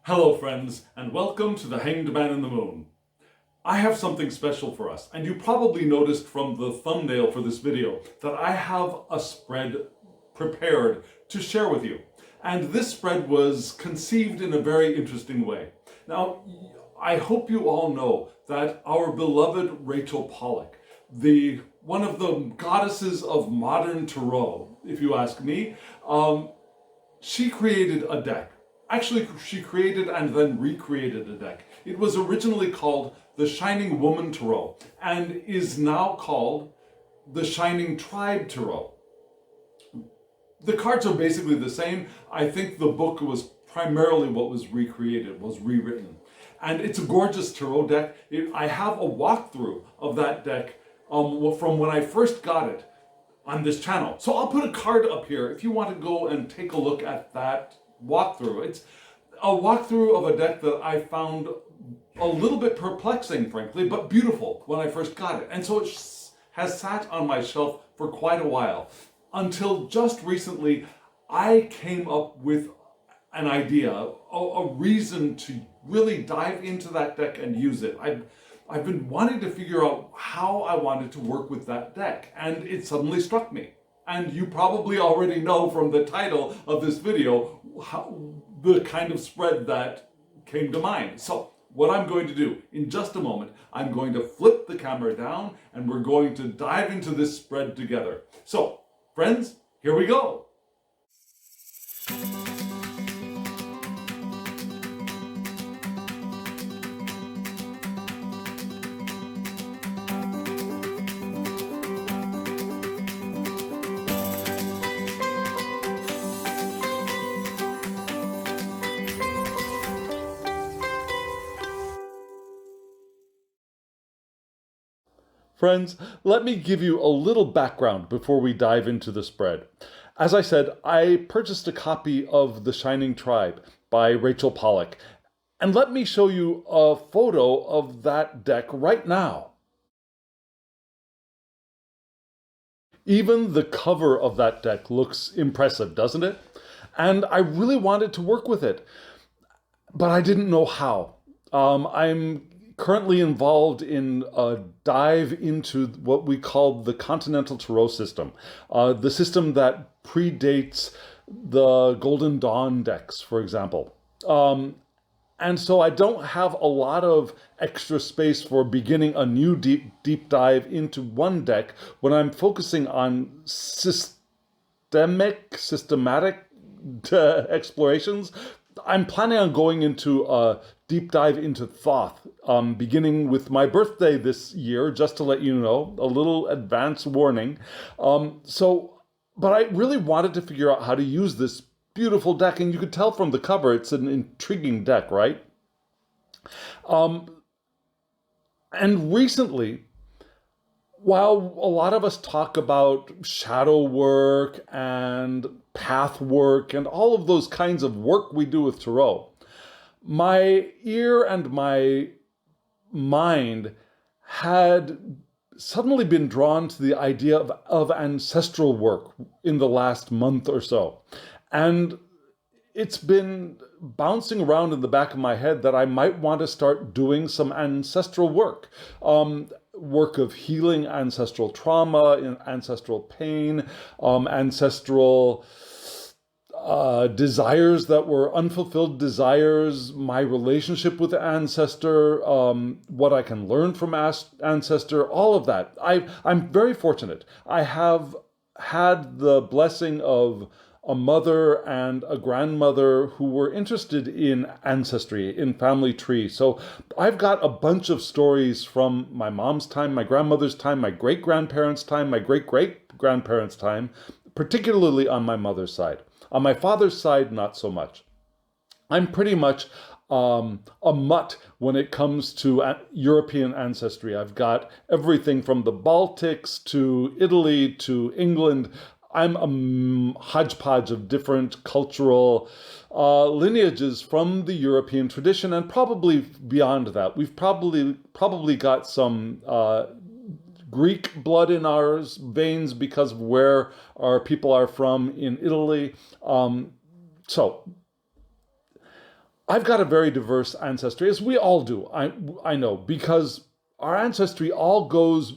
Hello friends, and welcome to the Hanged Man in the Moon. I have something special for us, and you probably noticed from the thumbnail for this video that I have a spread prepared to share with you. And this spread was conceived in a very interesting way. Now, I hope you all know that our beloved Rachel Pollack, one of the goddesses of modern tarot, if you ask me, she created a deck. Actually, she created and then recreated a deck. It was originally called the Shining Woman Tarot and is now called the Shining Tribe Tarot. The cards are basically the same. I think the book was primarily what was recreated, was rewritten. And it's a gorgeous tarot deck. I have a walkthrough of that deck from when I first got it on this channel. So I'll put a card up here if you want to go and take a look at that walkthrough. It's a walkthrough of a deck that I found a little bit perplexing, frankly, but beautiful when I first got it. And so it has sat on my shelf for quite a while until just recently I came up with an idea, a reason to really dive into that deck and use it. I've been wanting to figure out how I wanted to work with that deck, and it suddenly struck me. And you probably already know from the title of this video the kind of spread that came to mind. So what I'm going to do in just a moment, I'm going to flip the camera down and we're going to dive into this spread together. So friends, here we go. Friends, let me give you a little background before we dive into the spread. As I said, I purchased a copy of The Shining Tribe by Rachel Pollack, and let me show you a photo of that deck right now. Even the cover of that deck looks impressive, doesn't it? And I really wanted to work with it, but I didn't know how. I'm currently involved in a dive into what we call the Continental Tarot system, the system that predates the Golden Dawn decks, for example. And so I don't have a lot of extra space for beginning a new deep dive into one deck when I'm focusing on systematic explorations. I'm planning on going into a deep dive into Thoth, beginning with my birthday this year, just to let you know, a little advance warning. But I really wanted to figure out how to use this beautiful deck, and you could tell from the cover, it's an intriguing deck, right? And recently, while a lot of us talk about shadow work and path work and all of those kinds of work we do with tarot, my ear and my mind had suddenly been drawn to the idea of ancestral work in the last month or so. And it's been bouncing around in the back of my head that I might want to start doing some ancestral work. Work of healing ancestral trauma, ancestral pain, ancestral desires that were unfulfilled desires, my relationship with the ancestor, what I can learn from ancestor, all of that. I'm very fortunate. I have had the blessing of a mother and a grandmother who were interested in ancestry, in family tree. So I've got a bunch of stories from my mom's time, my grandmother's time, my great-grandparents' time, my great-great-grandparents' time, particularly on my mother's side. On my father's side, not so much. I'm pretty much a mutt when it comes to European ancestry. I've got everything from the Baltics to Italy to England. I'm a hodgepodge of different cultural lineages from the European tradition, and probably beyond that. We've probably got some Greek blood in our veins because of where our people are from in Italy. So I've got a very diverse ancestry, as we all do, I know, because our ancestry all goes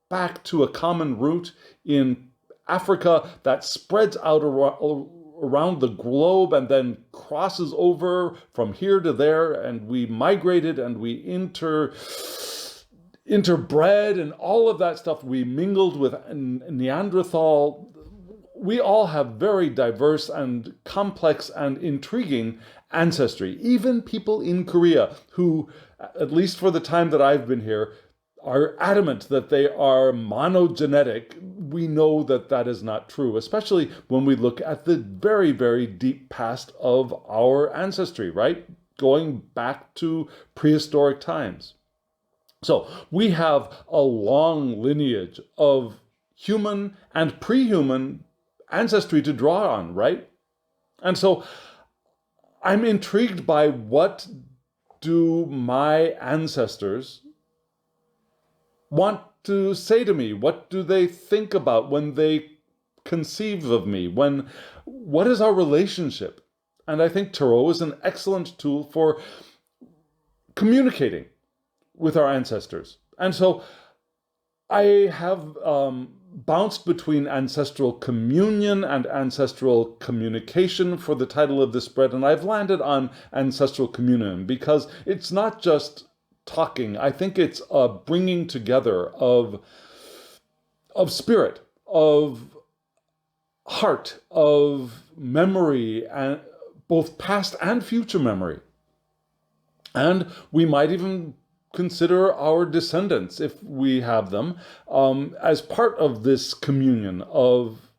back to a common root in Africa that spreads out around the globe and then crosses over from here to there, and we migrated and we interbred and all of that stuff. We mingled with Neanderthal. We all have very diverse and complex and intriguing ancestry. Even people in Korea who, at least for the time that I've been here, are adamant that they are monogenetic. We know that that is not true, especially when we look at the very, very deep past of our ancestry, right? Going back to prehistoric times. So we have a long lineage of human and pre-human ancestry to draw on, right? And so I'm intrigued by what do my ancestors want to say to me? What do they think about when they conceive of me? What is our relationship? And I think tarot is an excellent tool for communicating with our ancestors. And so I have bounced between ancestral communion and ancestral communication for the title of this spread, and I've landed on ancestral communion because it's not just talking. I think it's a bringing together of spirit, of heart, of memory, and both past and future memory. And we might even consider our descendants, if we have them, as part of this communion of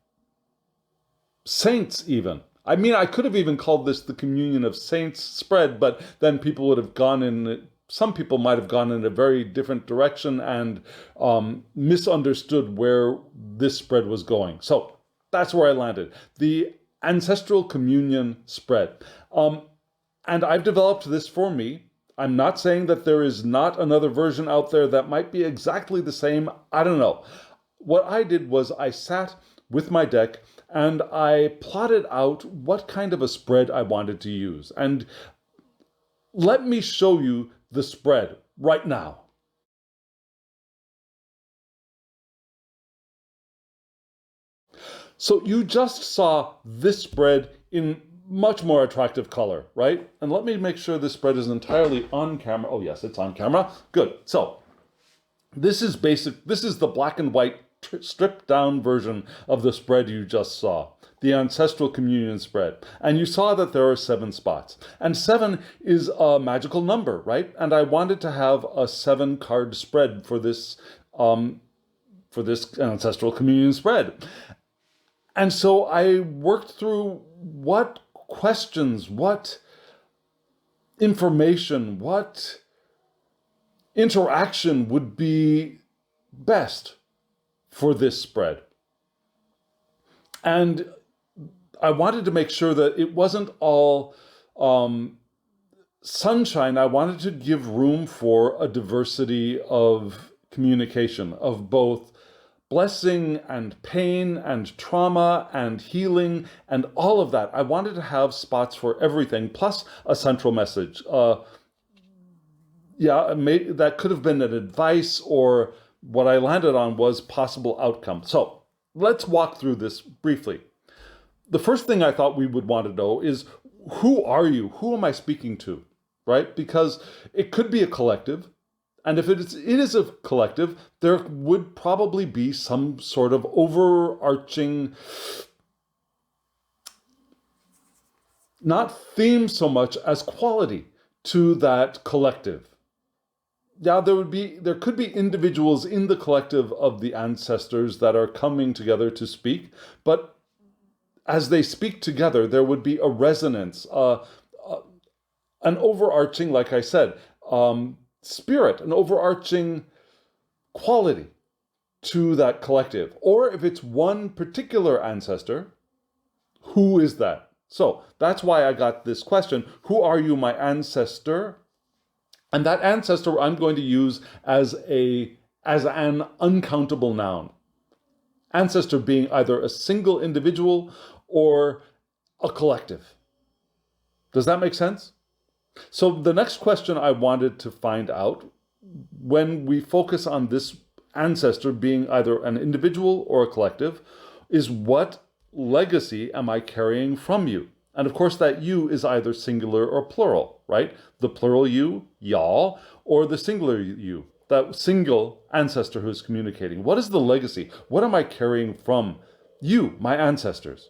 saints even. I mean, I could have even called this the communion of saints spread, but then people would have gone in, some people might have gone in a very different direction and misunderstood where this spread was going. So that's where I landed. The ancestral communion spread. And I've developed this for me. I'm not saying that there is not another version out there that might be exactly the same. I don't know. What I did was I sat with my deck and I plotted out what kind of a spread I wanted to use. And let me show you the spread right now. So you just saw this spread in much more attractive color, right? And let me make sure this spread is entirely on camera. Oh yes, it's on camera. Good. So this is the black and white stripped down version of the spread you just saw, the ancestral communion spread. And you saw that there are 7 spots. And 7 is a magical number, right? And I wanted to have a 7 card spread for this ancestral communion spread. And so I worked through what questions, what information, what interaction would be best for this spread. And I wanted to make sure that it wasn't all sunshine. I wanted to give room for a diversity of communication, of both blessing and pain and trauma and healing and all of that. I wanted to have spots for everything, plus a central message. That could have been an advice, or what I landed on was possible outcome. So let's walk through this briefly. The first thing I thought we would want to know is, who are you? Who am I speaking to? Right? Because it could be a collective. And if it is a collective, there would probably be some sort of overarching, not theme so much as quality to that collective. Yeah, there could be individuals in the collective of the ancestors that are coming together to speak, but as they speak together, there would be a resonance, an overarching, like I said, spirit, an overarching quality to that collective. Or if it's one particular ancestor, who is that? So that's why I got this question, who are you, my ancestor? And that ancestor I'm going to use as an uncountable noun. Ancestor being either a single individual or a collective. Does that make sense? So the next question I wanted to find out, when we focus on this ancestor being either an individual or a collective, is what legacy am I carrying from you? And of course, that you is either singular or plural, right? The plural you, y'all, or the singular you, that single ancestor who is communicating. What is the legacy? What am I carrying from you, my ancestors?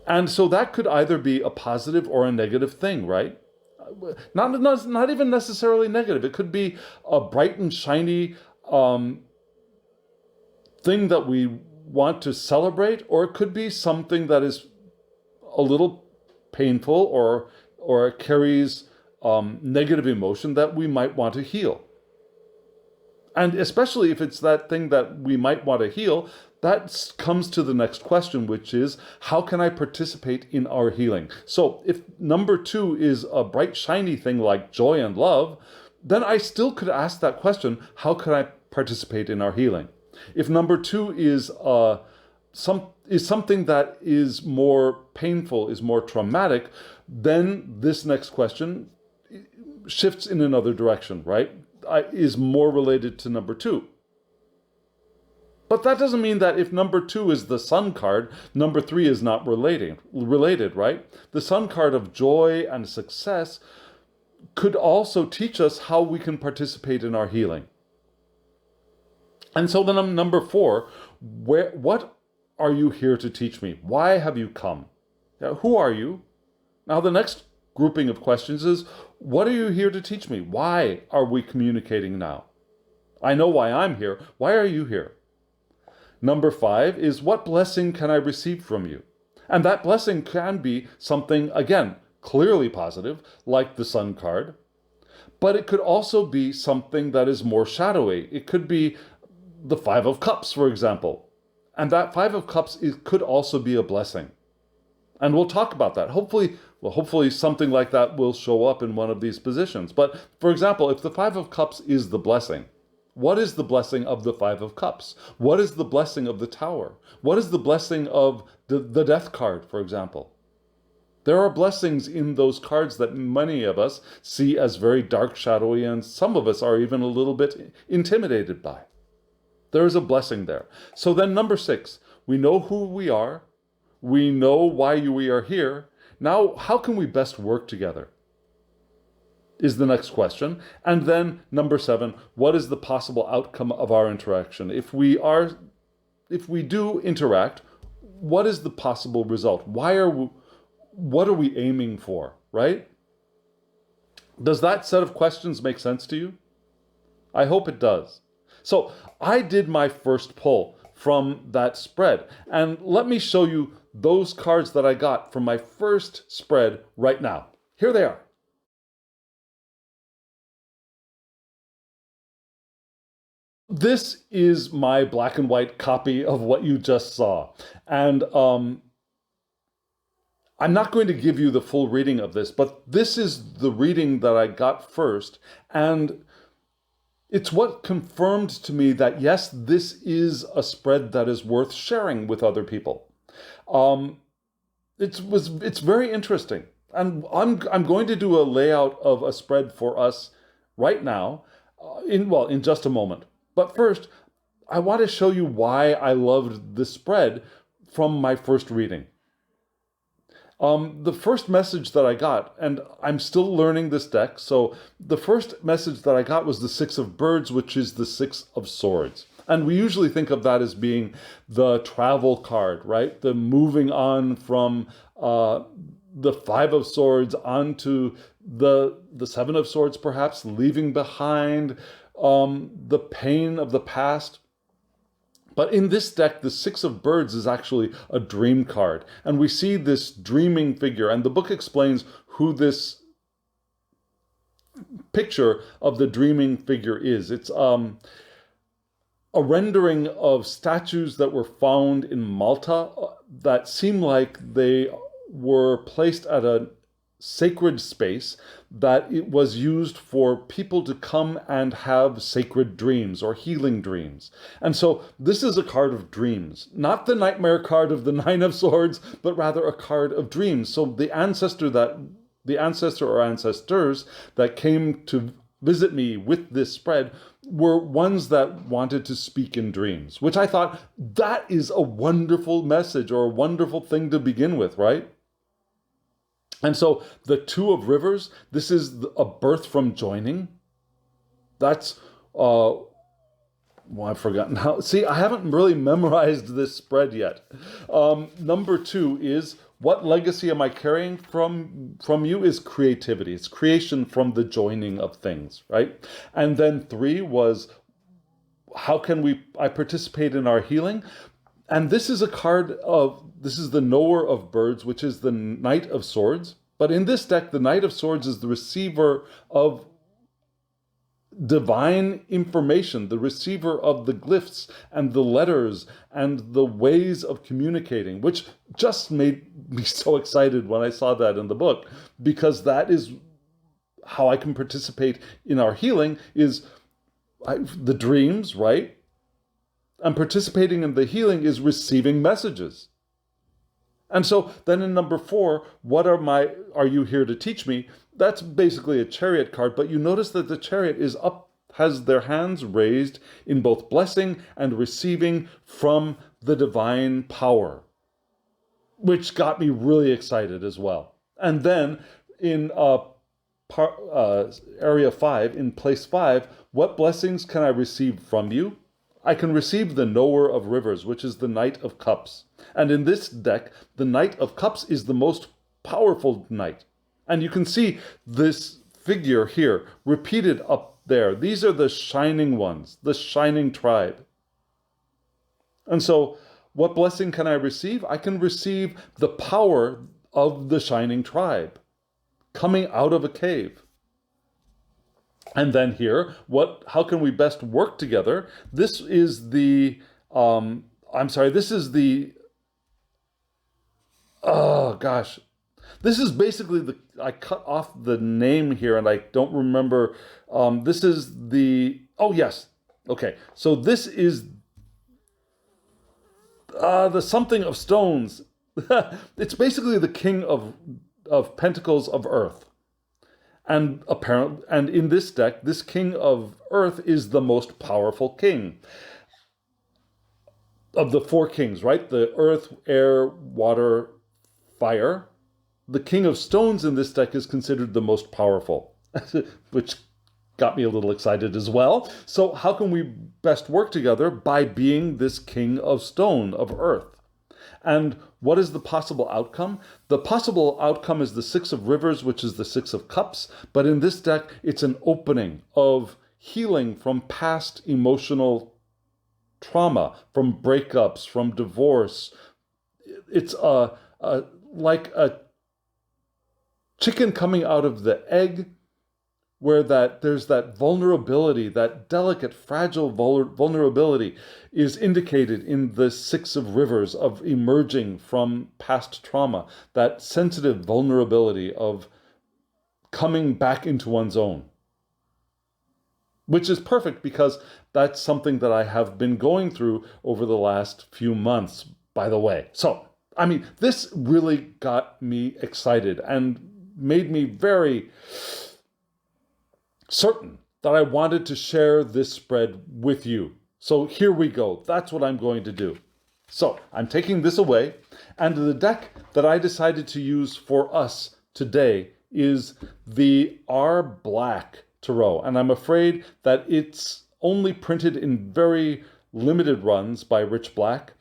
And so that could either be a positive or a negative thing, right? Not even necessarily negative. It could be a bright and shiny thing that we want to celebrate, or it could be something that is a little painful or carries negative emotion that we might want to heal. And especially if it's that thing that we might want to heal, that comes to the next question, which is, how can I participate in our healing? So if number 2 is a bright, shiny thing like joy and love, then I still could ask that question, how can I participate in our healing? If number 2 is something that is more painful, is more traumatic, then this next question shifts in another direction, right? Is more related to number 2. But that doesn't mean that if number 2 is the sun card, number 3 is not related, right? The sun card of joy and success could also teach us how we can participate in our healing. And so then number 4, what are you here to teach me? Why have you come? Now, who are you? Now the next grouping of questions is, what are you here to teach me? Why are we communicating now? I know why I'm here. Why are you here? Number 5 is, what blessing can I receive from you? And that blessing can be something, again, clearly positive, like the sun card, but it could also be something that is more shadowy. It could be the 5 of Cups, for example. And that 5 of Cups could also be a blessing. And we'll talk about that. Hopefully something like that will show up in one of these positions. But for example, if the 5 of Cups is the blessing, what is the blessing of the 5 of Cups? What is the blessing of the Tower? What is the blessing of the Death card, for example? There are blessings in those cards that many of us see as very dark, shadowy, and some of us are even a little bit intimidated by. There is a blessing there. So then number 6, we know who we are. We know why we are here. Now, how can we best work together? Is the next question. And then number 7, what is the possible outcome of our interaction? If we do interact, what is the possible result? What are we aiming for, right? Does that set of questions make sense to you? I hope it does. So I did my first pull from that spread, and let me show you those cards that I got from my first spread right now. Here they are. This is my black and white copy of what you just saw. And I'm not going to give you the full reading of this, but this is the reading that I got first. And it's what confirmed to me that, yes, this is a spread that is worth sharing with other people. It's very interesting. And I'm going to do a layout of a spread for us right now, in just a moment. But first, I want to show you why I loved this spread from my first reading. The first message that I got, and I'm still learning this deck, so the first message that I got was the 6 of Birds, which is the 6 of Swords. And we usually think of that as being the travel card, right? The moving on from the 5 of Swords onto the 7 of Swords, perhaps, leaving behind the pain of the past. But in this deck, the 6 of Birds is actually a dream card. And we see this dreaming figure, and the book explains who this picture of the dreaming figure is. It's a rendering of statues that were found in Malta that seem like they were placed at a sacred space, that it was used for people to come and have sacred dreams or healing dreams. And so this is a card of dreams, not the nightmare card of the 9 of Swords, but rather a card of dreams. So the ancestor that the ancestor or ancestors that came to visit me with this spread were ones that wanted to speak in dreams, which I thought that is a wonderful message or a wonderful thing to begin with, right? And so the Two of Rivers, this is a birth from joining. That's, well, I've forgotten how. See, I haven't really memorized this spread yet. Number 2 is, what legacy am I carrying from you is creativity. It's creation from the joining of things, right? And then 3 was, how can I participate in our healing? And this is a card this is the knower of birds, which is the Knight of Swords. But in this deck, the Knight of Swords is the receiver of divine information, the receiver of the glyphs and the letters and the ways of communicating, which just made me so excited when I saw that in the book, because that is how I can participate in our healing, is the dreams, right? And participating in the healing is receiving messages. And so then in number 4, what are you here to teach me? That's basically a chariot card, but you notice that the chariot has their hands raised in both blessing and receiving from the divine power, which got me really excited as well. And then in area 5, in place 5, what blessings can I receive from you? I can receive the Knower of Rivers, which is the Knight of Cups. And in this deck, the Knight of Cups is the most powerful knight. And you can see this figure here repeated up there. These are the shining ones, the shining tribe. And so what blessing can I receive? I can receive the power of the shining tribe coming out of a cave. And then here, how can we best work together? This is the, this is basically I cut off the name here and I don't remember. This is so this is the something of stones. It's basically the king of pentacles of earth. And in this deck, this king of earth is the most powerful king of the 4 kings, right? The earth, air, water, fire. The king of stones in this deck is considered the most powerful, which got me a little excited as well. So how can we best work together? By being this king of stone, of earth. And what is the possible outcome? The possible outcome is the 6 of Rivers, which is the 6 of Cups. But in this deck, it's an opening of healing from past emotional trauma, from breakups, from divorce. It's like a chicken coming out of the egg, where there's that vulnerability, that delicate, fragile vulnerability is indicated in the 6 of Rivers, of emerging from past trauma, that sensitive vulnerability of coming back into one's own. Which is perfect because that's something that I have been going through over the last few months, by the way. So, this really got me excited and made me very certain that I wanted to share this spread with you. So here we go. That's what I'm going to do. So I'm taking this away, and the deck that I decided to use for us today is the R Black Tarot. And I'm afraid that it's only printed in very limited runs by Rich Black.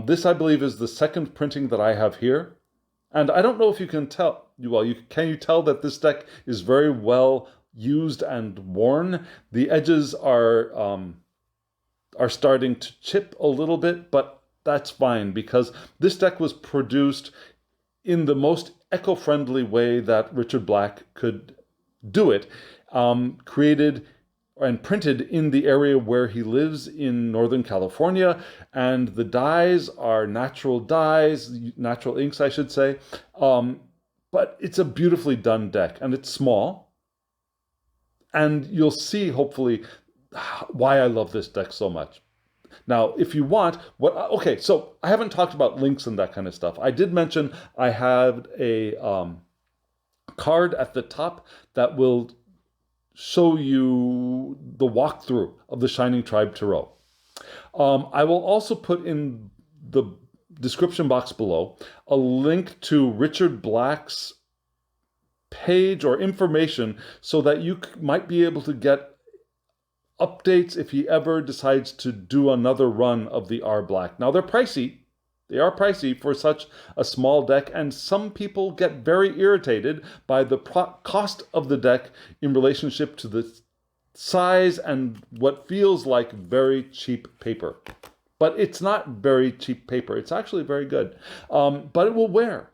This, I believe, is the second printing that I have here. And I don't know if you can tell. Can you tell that this deck is very well used and worn? The edges are starting to chip a little bit, but that's fine because this deck was produced in the most eco-friendly way that Richard Black could do it, created and printed in the area where he lives in Northern California, and the dyes are natural dyes, natural inks, I should say, but it's a beautifully done deck, and it's small. And you'll see, hopefully, why I love this deck so much. Now, if you want, so I haven't talked about links and that kind of stuff. I did mention I had a card at the top that will show you the walkthrough of the Shining Tribe Tarot. I will also put in the description box below a link to Richard Black's page or information so that you might be able to get updates if he ever decides to do another run of the R Black. Now they're pricey. They are pricey for such a small deck, and some people get very irritated by the cost of the deck in relationship to the size and what feels like very cheap paper. But it's not very cheap paper. It's actually very good. But it will wear.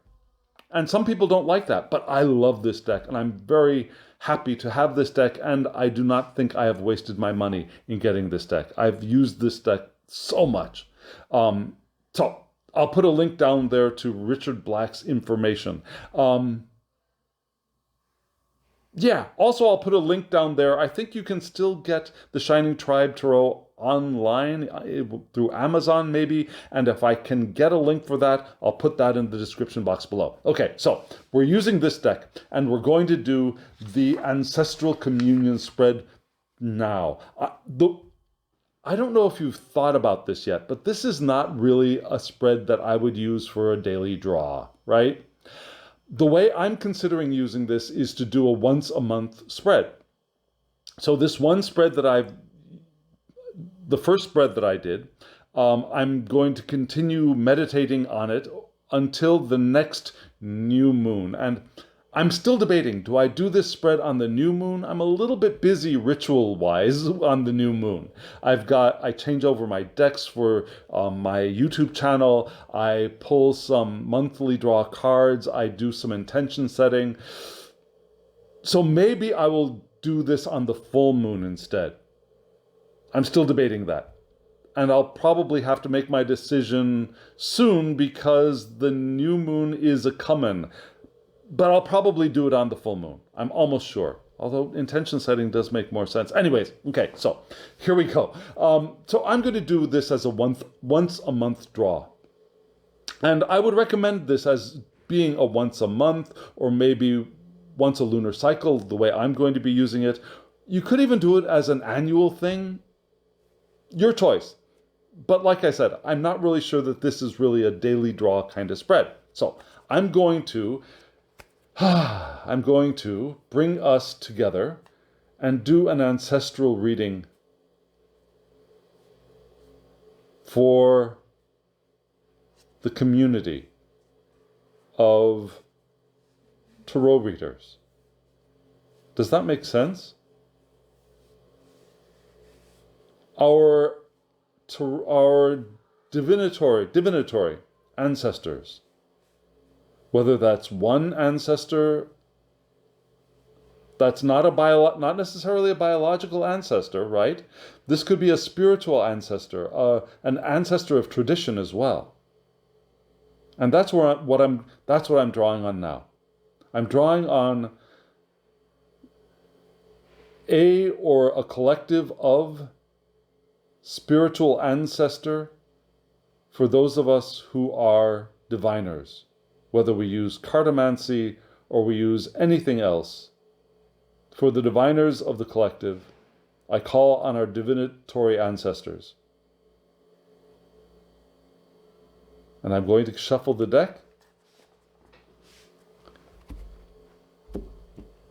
And some people don't like that. But I love this deck, and I'm very happy to have this deck, and I do not think I have wasted my money in getting this deck. I've used this deck so much. So I'll put a link down there to Richard Black's information. Yeah, also I'll put a link down there. I think you can still get the Shining Tribe Tarot online through Amazon maybe, and if I can get a link for that, I'll put that in the description box below. Okay, so we're using this deck, and we're going to do the Ancestral Communion spread now. I don't know if you've thought about this yet, but this is not really a spread that I would use for a daily draw, right? The way I'm considering using this is to do a once a month spread. So this one spread that the first spread that I did, I'm going to continue meditating on it until the next new moon. And I'm still debating, do I do this spread on the new moon? I'm a little bit busy ritual-wise on the new moon. I change over my decks for my YouTube channel. I pull some monthly draw cards. I do some intention setting. So maybe I will do this on the full moon instead. I'm still debating that. And I'll probably have to make my decision soon because the new moon is a commune. But I'll probably do it on the full moon. I'm almost sure. Although intention setting does make more sense. Anyways, okay, so here we go. So I'm going to do this as a once a month draw. And I would recommend this as being a once a month or maybe once a lunar cycle, the way I'm going to be using it. You could even do it as an annual thing. Your choice. But like I said, I'm not really sure that this is really a daily draw kind of spread. So I'm going to bring us together and do an ancestral reading for the community of tarot readers. Does that make sense? Our divinatory ancestors, whether that's one ancestor that's not necessarily a biological ancestor, right? This could be a spiritual ancestor, an ancestor of tradition as well. And that's what I'm drawing on now. I'm drawing on a collective of spiritual ancestor for those of us who are diviners, whether we use cartomancy or we use anything else. For the diviners of the collective, I call on our divinatory ancestors. And I'm going to shuffle the deck.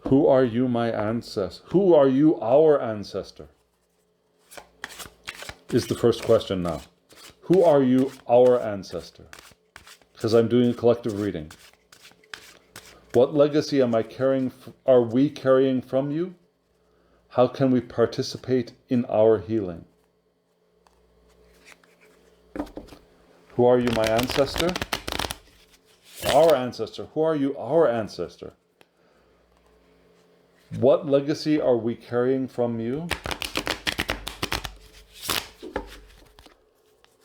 Who are you, my ancestor? Who are you, our ancestor? Is the first question now. Who are you, our ancestor? Because I'm doing a collective reading. What legacy are we carrying from you? How can we participate in our healing? Who are you, my ancestor? Our ancestor. Who are you, our ancestor? What legacy are we carrying from you?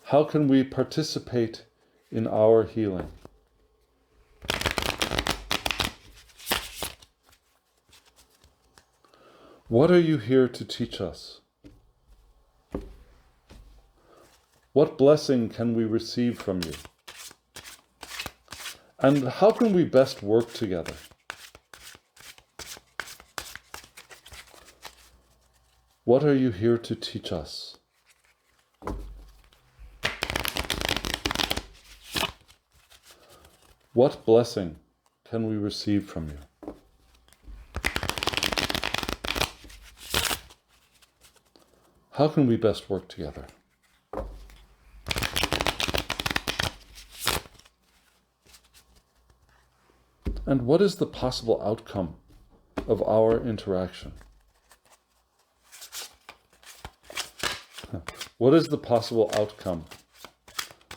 How can we participate in our healing? What are you here to teach us? What blessing can we receive from you? And how can we best work together? What are you here to teach us? What blessing can we receive from you? How can we best work together? And what is the possible outcome of our interaction? What is the possible outcome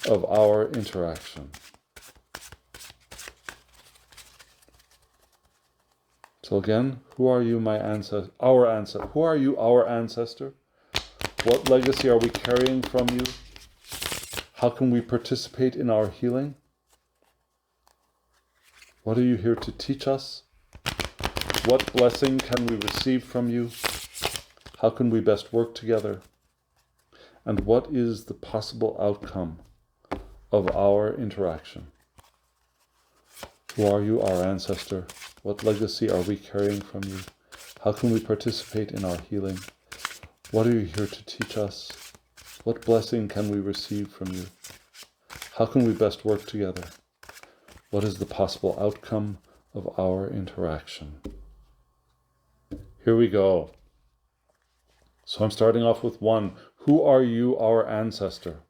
of our interaction? So again, who are you, my ancestor? Our ancestor. Who are you, our ancestor? What legacy are we carrying from you? How can we participate in our healing? What are you here to teach us? What blessing can we receive from you? How can we best work together? And what is the possible outcome of our interaction? Who are you, our ancestor? What legacy are we carrying from you? How can we participate in our healing? What are you here to teach us? What blessing can we receive from you? How can we best work together? What is the possible outcome of our interaction? Here we go. So I'm starting off with 1. Who are you, our ancestor?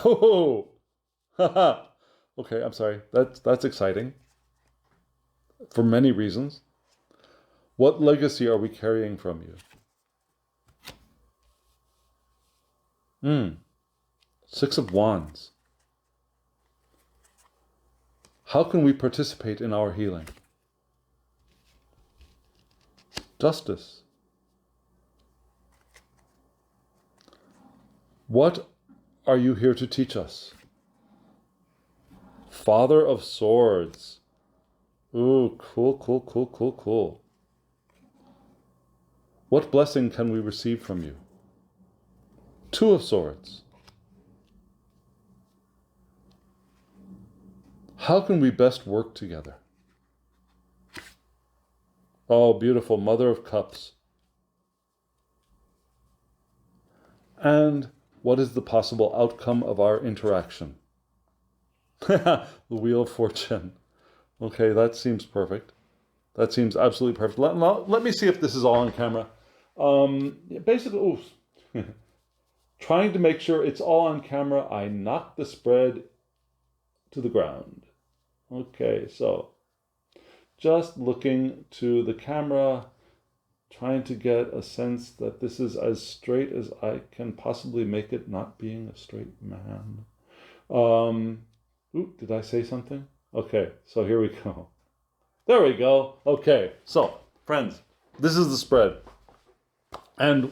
Oh, haha. Okay, I'm sorry. That's exciting. For many reasons. What legacy are we carrying from you? 6 of Wands. How can we participate in our healing? Justice. What are you here to teach us? Father of Swords. Ooh, cool. What blessing can we receive from you? 2 of Swords. How can we best work together? Oh, beautiful. Mother of Cups. And what is the possible outcome of our interaction? The Wheel of Fortune. Okay, that seems perfect. That seems absolutely perfect. Let me see if this is all on camera. Basically, trying to make sure it's all on camera, I knocked the spread to the ground. Okay, so just looking to the camera, trying to get a sense that this is as straight as I can possibly make it, not being a straight man. Did I say something? Okay, so here we go. There we go. Okay, so friends, this is the spread. And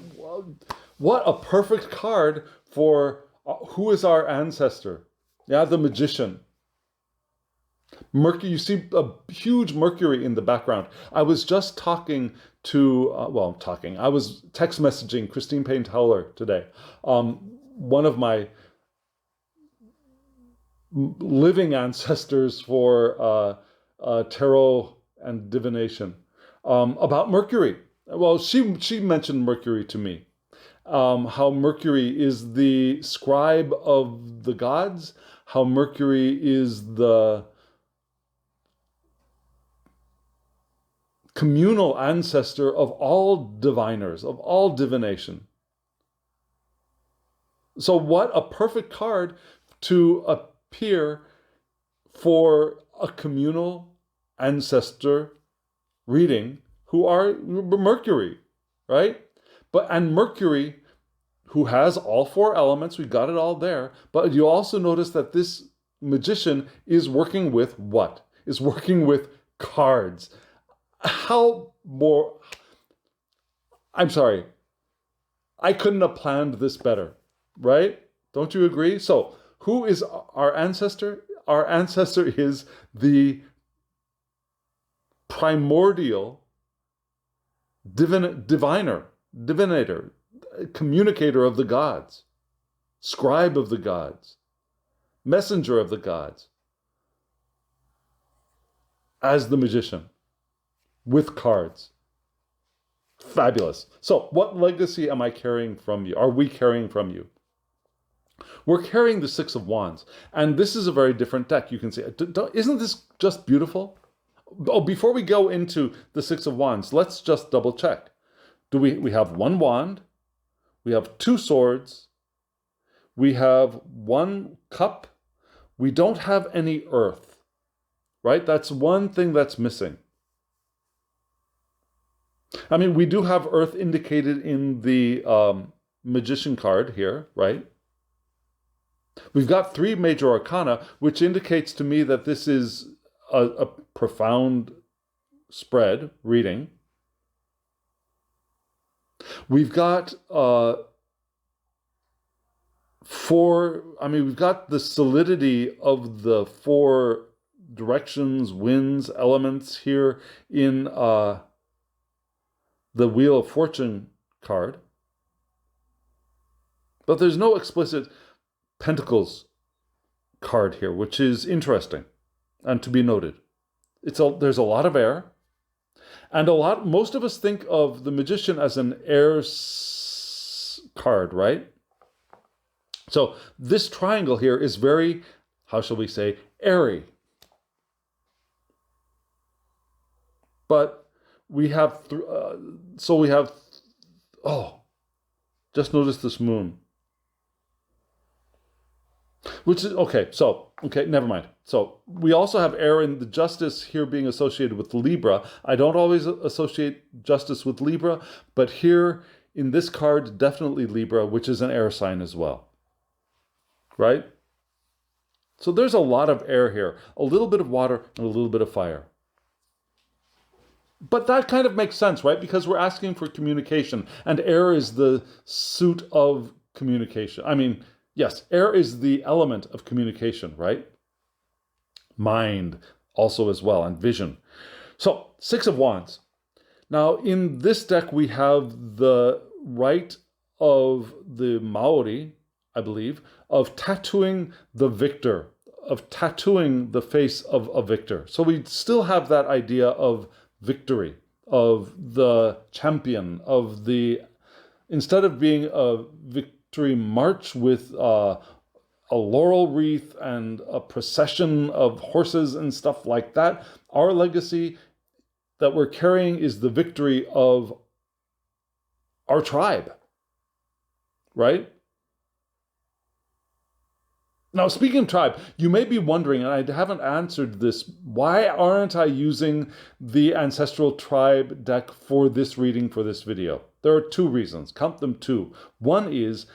what a perfect card for who is our ancestor? Yeah, the Magician. Mercury, you see a huge Mercury in the background. I was just talking to, I was text messaging Christine Payne Towler today. One of my living ancestors for tarot and divination, about Mercury. Well, she mentioned Mercury to me. How Mercury is the scribe of the gods, how Mercury is the communal ancestor of all diviners, of all divination. So what a perfect card to appear for a communal ancestor reading who are Mercury, right? And Mercury, who has all 4 elements, we got it all there, but you also notice that this magician is working with what? Is working with cards. I'm sorry, I couldn't have planned this better, right? Don't you agree? So, who is our ancestor? Our ancestor is the primordial divinator, communicator of the gods, scribe of the gods, messenger of the gods, as the magician, with cards. Fabulous. So what legacy am I carrying from you? Are we carrying from you? We're carrying the Six of Wands. And this is a very different deck. You can see, isn't this just beautiful? Oh, before we go into the Six of Wands, let's just double check. We have one wand, we have two swords, we have one cup, we don't have any earth, right? That's one thing that's missing. I mean, we do have earth indicated in the magician card here, right? We've got three major arcana, which indicates to me that this is a profound spread reading. We've got we've got the solidity of the four directions, winds, elements here in the Wheel of Fortune card. But there's no explicit Pentacles card here, which is interesting and to be noted. There's a lot of air, and most of us think of the Magician as an air card, right? So this triangle here is very, how shall we say, airy. But we have, just notice this moon. Which is, okay, never mind. So we also have air in the Justice here being associated with Libra. I don't always associate Justice with Libra, but here in this card, definitely Libra, which is an air sign as well. Right? So there's a lot of air here, a little bit of water and a little bit of fire. But that kind of makes sense, right? Because we're asking for communication, and air is the suit of communication. I mean, yes, air is the element of communication, right? Mind also as well, and vision. So, Six of Wands. Now, in this deck, we have the right of the Maori, I believe, of tattooing the victor, of tattooing the face of a victor. So we still have that idea of victory, of the champion, of the, instead of being a victory march with a laurel wreath and a procession of horses and stuff like that, our legacy that we're carrying is the victory of our tribe, right? Now, speaking of tribe, you may be wondering, and I haven't answered this, why aren't I using the Ancestral tribe deck for this reading, for this video? There are two reasons. Count them two. One is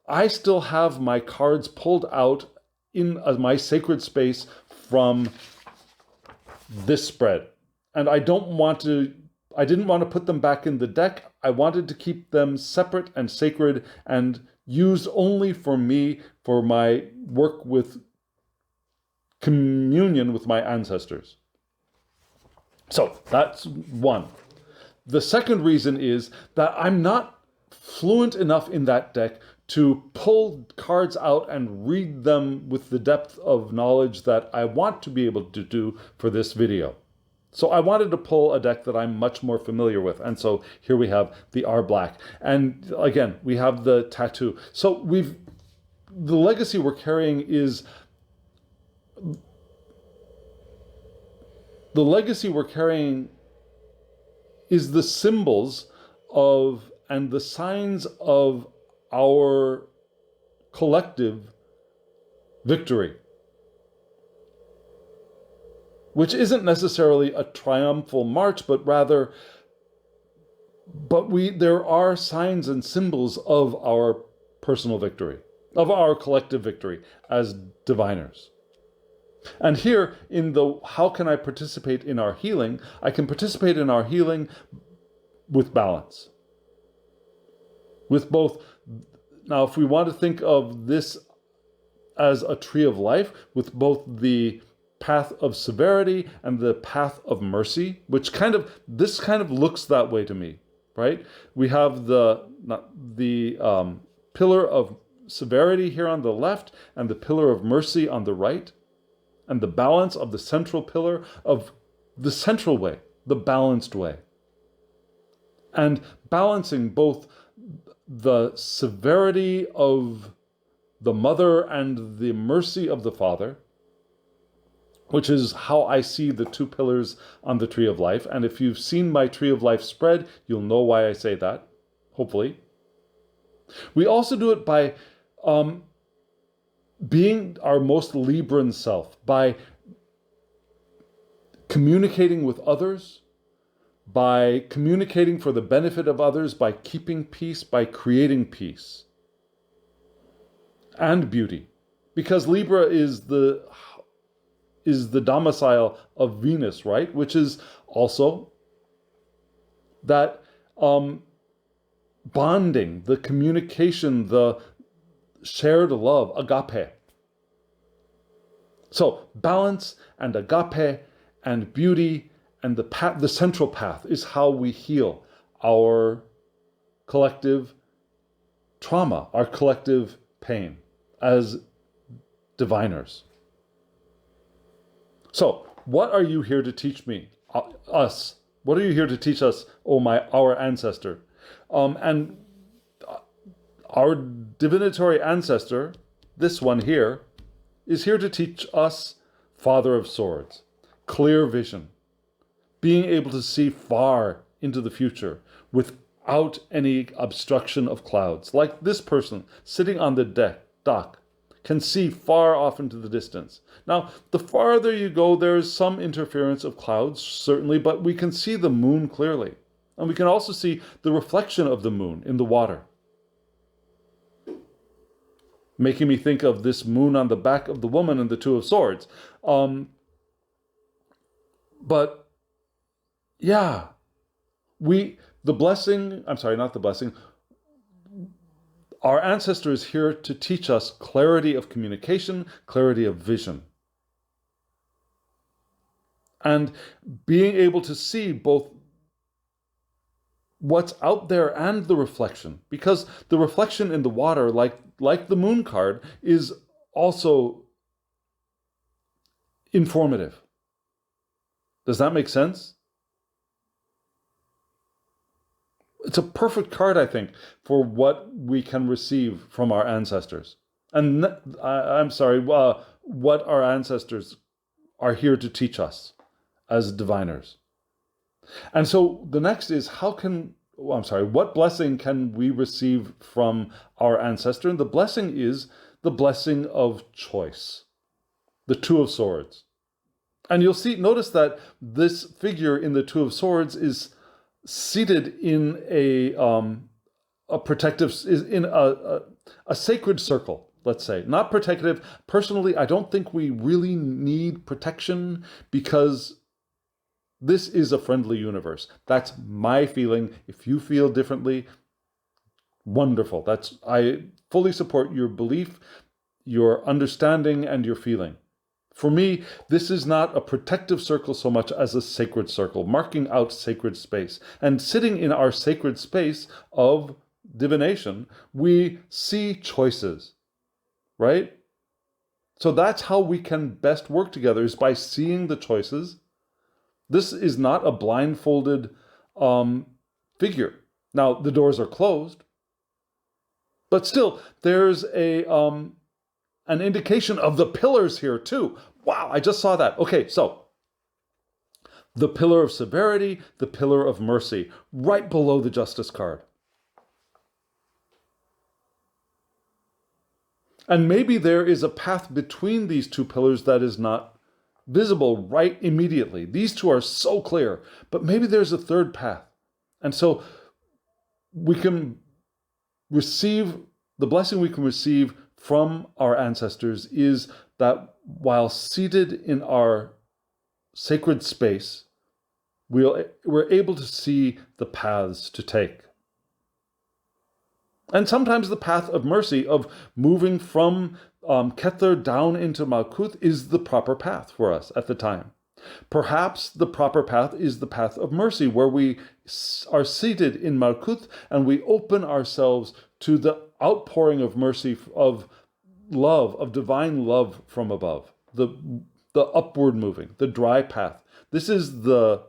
I still have my cards pulled out in my sacred space from this spread. And I didn't want to put them back in the deck. I wanted to keep them separate and sacred and used only for me, for my work with communion with my ancestors. So that's one. The second reason is that I'm not fluent enough in that deck to pull cards out and read them with the depth of knowledge that I want to be able to do for this video. So I wanted to pull a deck that I'm much more familiar with. And so here we have the R Black. And again, we have the tattoo. So the legacy we're carrying is, the symbols of and the signs of our collective victory, which isn't necessarily a triumphal march, but rather, there are signs and symbols of our personal victory, of our collective victory as diviners. And here in the how can I participate in our healing, I can participate in our healing with balance. With both, now if we want to think of this as a tree of life, with both the path of severity and the path of mercy, which this kind of looks that way to me, right? We have the pillar of severity here on the left and the pillar of mercy on the right, and the balance of the central pillar of the central way, the balanced way. and balancing both the severity of the mother and the mercy of the father, which is how I see the two pillars on the tree of life. And if you've seen my tree of life spread, you'll know why I say that, hopefully. We also do it by being our most Libran self, by communicating with others, by communicating for the benefit of others, by keeping peace, by creating peace and beauty. Because Libra is the domicile of Venus, right? Which is also that bonding, the communication, the shared love, agape. So balance and agape and beauty and the central path is how we heal our collective trauma, our collective pain as diviners. So, what are you here to teach me? Us. What are you here to teach us, our ancestor? And our divinatory ancestor, this one here, is here to teach us Father of Swords, clear vision, being able to see far into the future without any obstruction of clouds. Like this person sitting on the dock can see far off into the distance. Now, the farther you go, there is some interference of clouds, certainly, but we can see the moon clearly. And we can also see the reflection of the moon in the water, making me think of this moon on the back of the woman in the Two of Swords. But yeah, our ancestor is here to teach us clarity of communication, clarity of vision. And being able to see both what's out there and the reflection. Because the reflection in the water, like the moon card, is also informative. Does that make sense? It's a perfect card, I think, for what we can receive from our ancestors. And what our ancestors are here to teach us as diviners. And so the next is, what blessing can we receive from our ancestor? And the blessing is the blessing of choice, the Two of Swords. And you'll notice that this figure in the Two of Swords is seated in a sacred circle, let's say. Not protective. Personally, I don't think we really need protection because this is a friendly universe. That's my feeling. If you feel differently, wonderful. I fully support your belief, your understanding, and your feeling. For me, this is not a protective circle so much as a sacred circle, marking out sacred space. And sitting in our sacred space of divination, we see choices, right? So that's how we can best work together, is by seeing the choices. This is not a blindfolded figure. Now, the doors are closed, but still, there's an indication of the pillars here too. Wow, I just saw that. Okay, so the pillar of severity, the pillar of mercy, right below the Justice card. And maybe there is a path between these two pillars that is not visible right immediately. These two are so clear, but maybe there's a third path. And so we can receive, the blessing we can receive from our ancestors is that while seated in our sacred space, we're able to see the paths to take. And sometimes the path of mercy, of moving from Kether down into Malkuth, is the proper path for us at the time. Perhaps the proper path is the path of mercy, where we are seated in Malkuth and we open ourselves to the outpouring of mercy, of love, of divine love from above, the upward moving, the dry path. This is the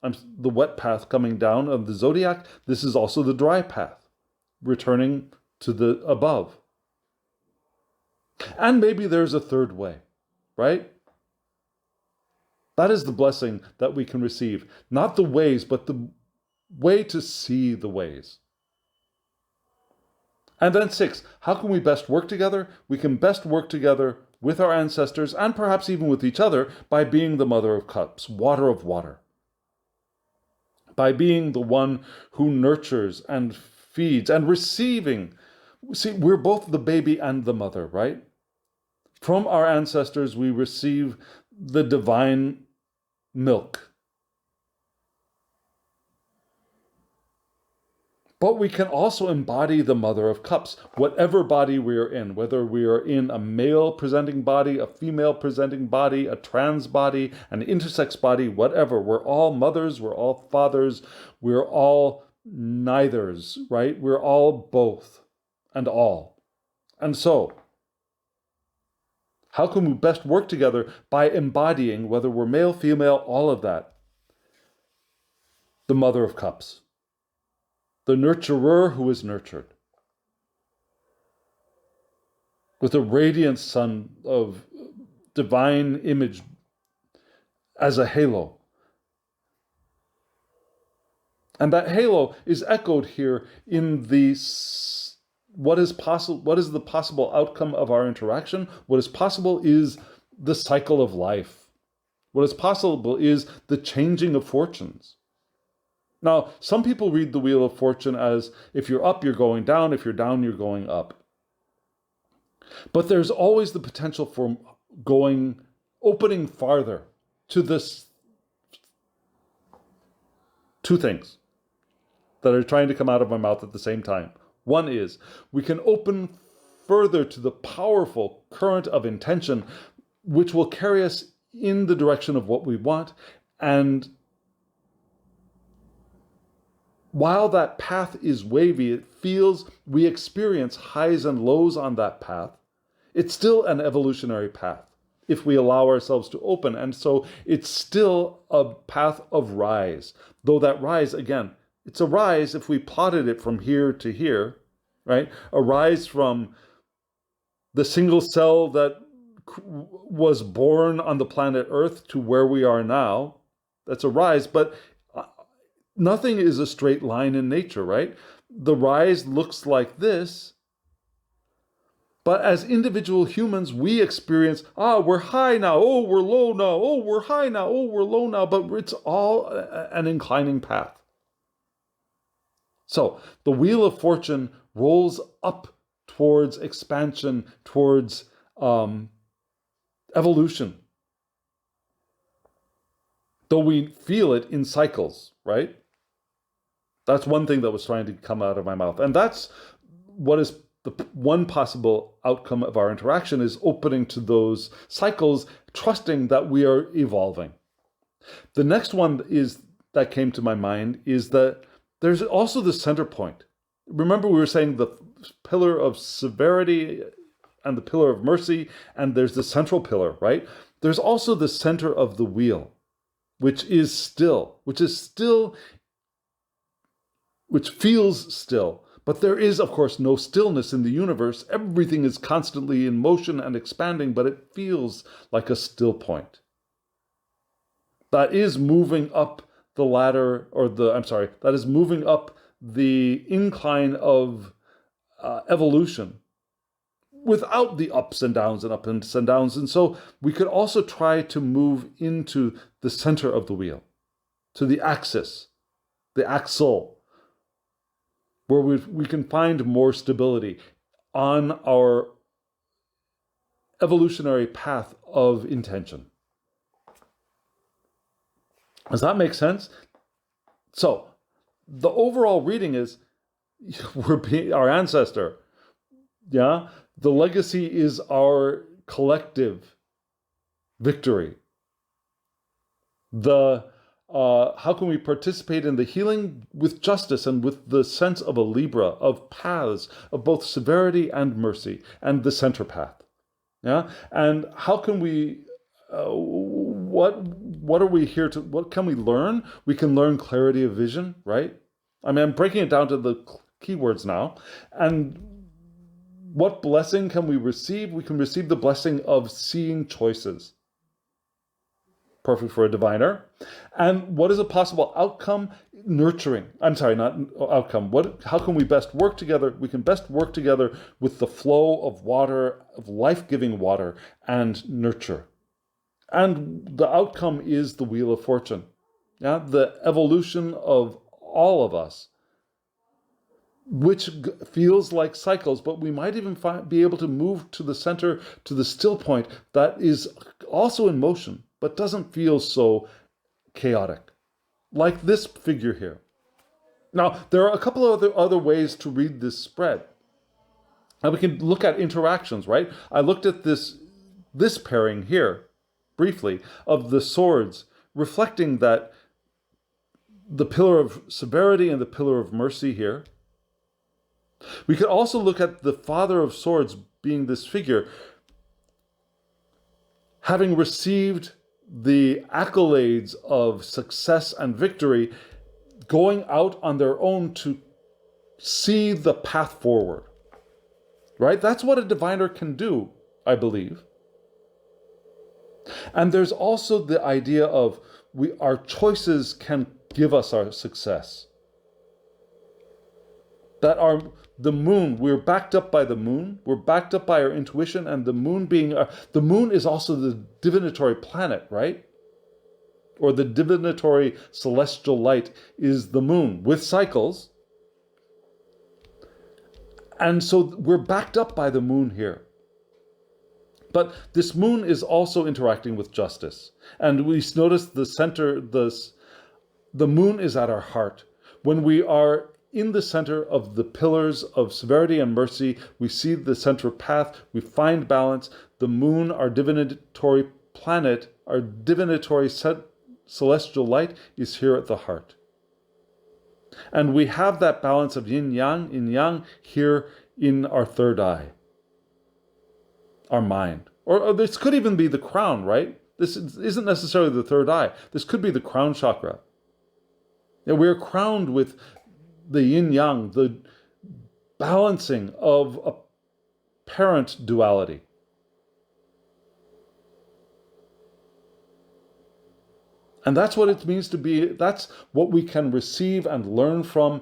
the wet path coming down of the zodiac. This is also the dry path, returning to the above. And maybe there's a third way, right? That is the blessing that we can receive. Not the ways, but the way to see the ways. And then 6, how can we best work together? We can best work together with our ancestors and perhaps even with each other by being the mother of cups, water of water. By being the one who nurtures and feeds and receiving. See, we're both the baby and the mother, right? From our ancestors, we receive the divine milk. But we can also embody the Mother of Cups, whatever body we are in, whether we are in a male presenting body, a female presenting body, a trans body, an intersex body, whatever. We're all mothers, we're all fathers, we're all neithers, right? We're all both and all. And so, how can we best work together? By embodying, whether we're male, female, all of that, the Mother of Cups. The nurturer who is nurtured. With a radiant sun of divine image as a halo. And that halo is echoed here in the what is the possible outcome of our interaction? What is possible is the cycle of life. What is possible is the changing of fortunes. Now, some people read the Wheel of Fortune as if you're up, you're going down, if you're down, you're going up. But there's always the potential for opening farther to this. 2 things that are trying to come out of my mouth at the same time. One is, we can open further to the powerful current of intention, which will carry us in the direction of what we want. And while that path is wavy, we experience highs and lows on that path. It's still an evolutionary path if we allow ourselves to open. And so it's still a path of rise. Though that rise, again, it's a rise if we plotted it from here to here, right? A rise from the single cell that was born on the planet Earth to where we are now. That's a rise, but nothing is a straight line in nature, right? The rise looks like this, but as individual humans, we experience, we're high now, oh, we're low now, oh, we're high now, oh, we're low now, but it's all an inclining path. So the Wheel of Fortune rolls up towards expansion, towards evolution. Though we feel it in cycles, right? That's one thing that was trying to come out of my mouth. And that's what is the one possible outcome of our interaction, is opening to those cycles, trusting that we are evolving. The next one that came to my mind is that there's also the center point. Remember, we were saying the pillar of severity and the pillar of mercy, and there's the central pillar, right? There's also the center of the wheel, which feels still. But there is, of course, no stillness in the universe. Everything is constantly in motion and expanding, but it feels like a still point. That is moving up the ladder, that is moving up the incline of evolution without the ups and downs and ups and downs. And so we could also try to move into the center of the wheel, to the axis, the axle, where we can find more stability on our evolutionary path of intention. Does that make sense? So, the overall reading is, our ancestor, yeah? The legacy is our collective victory. How can we participate in the healing with justice and with the sense of a Libra, of paths, of both severity and mercy, and the center path? Yeah? And how can we, what what are we here to, what can we learn? We can learn clarity of vision, right? I mean, I'm breaking it down to the keywords now. And what blessing can we receive? We can receive the blessing of seeing choices. Perfect for a diviner. And what is a possible outcome? Nurturing. I'm sorry, not outcome. How can we best work together? We can best work together with the flow of water, of life-giving water, and nurture. And the outcome is the wheel of fortune. Yeah, the evolution of all of us, which feels like cycles, but we might even be able to move to the center, to the still point that is also in motion, but doesn't feel so chaotic, like this figure here. Now, there are a couple of other ways to read this spread. And we can look at interactions, right? I looked at this pairing here, briefly, of the swords, reflecting that the pillar of severity and the pillar of mercy here. We could also look at the Father of Swords being this figure, having received the accolades of success and victory, going out on their own to see the path forward. Right? That's what a diviner can do, I believe. And there's also the idea of our choices can give us our success. That the moon, we're backed up by the moon, we're backed up by our intuition, and the moon the moon is also the divinatory planet, right? Or the divinatory celestial light is the moon with cycles. And so we're backed up by the moon here. But this moon is also interacting with justice. And we notice the center, the moon is at our heart. When we are in the center of the pillars of severity and mercy, we see the central path, we find balance. The moon, our divinatory planet, our divinatory celestial light is here at the heart. And we have that balance of yin yang here in our third eye, our mind. Or this could even be the crown, right? This isn't necessarily the third eye. This could be the crown chakra. And we're crowned with the yin yang, the balancing of apparent duality. And that's what it means to be, that's what we can receive and learn from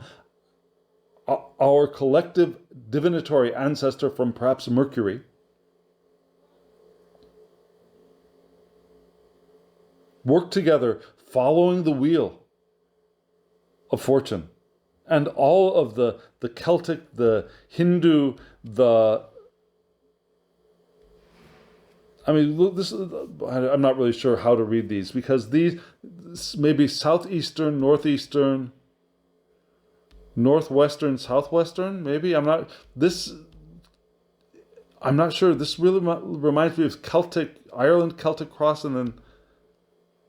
our collective divinatory ancestor from perhaps Mercury. Work together, following the wheel of fortune. And all of the Celtic, the Hindu, I'm not really sure how to read these, because these maybe southeastern, northeastern, northwestern, southwestern, maybe. I'm not sure. This really reminds me of Ireland Celtic cross, and then,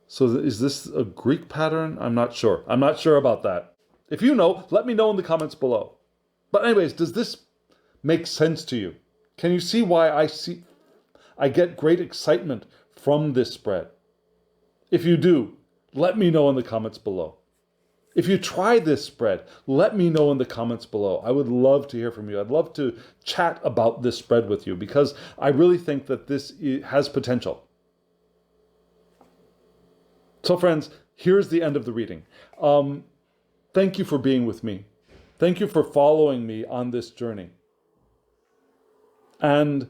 so is this a Greek pattern? I'm not sure. I'm not sure about that. If you know, let me know in the comments below. But anyways, does this make sense to you? Can you see why I get great excitement from this spread? If you do, let me know in the comments below. If you try this spread, let me know in the comments below. I would love to hear from you. I'd love to chat about this spread with you, because I really think that this has potential. So friends, here's the end of the reading. Thank you for being with me. Thank you for following me on this journey. And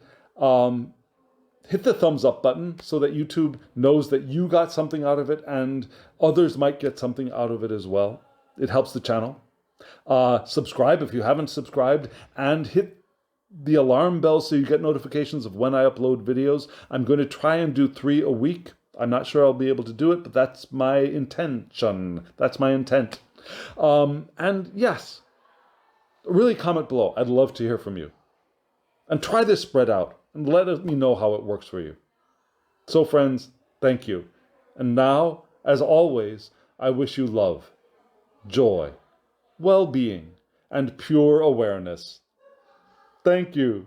hit the thumbs up button so that YouTube knows that you got something out of it and others might get something out of it as well. It helps the channel. Subscribe if you haven't subscribed, and hit the alarm bell so you get notifications of when I upload videos. I'm going to try and do 3 a week. I'm not sure I'll be able to do it, but that's my intention. That's my intent. And yes, really comment below. I'd love to hear from you. And try this spread out and let me know how it works for you. So friends, thank you. And now, as always, I wish you love, joy, well-being, and pure awareness. Thank you.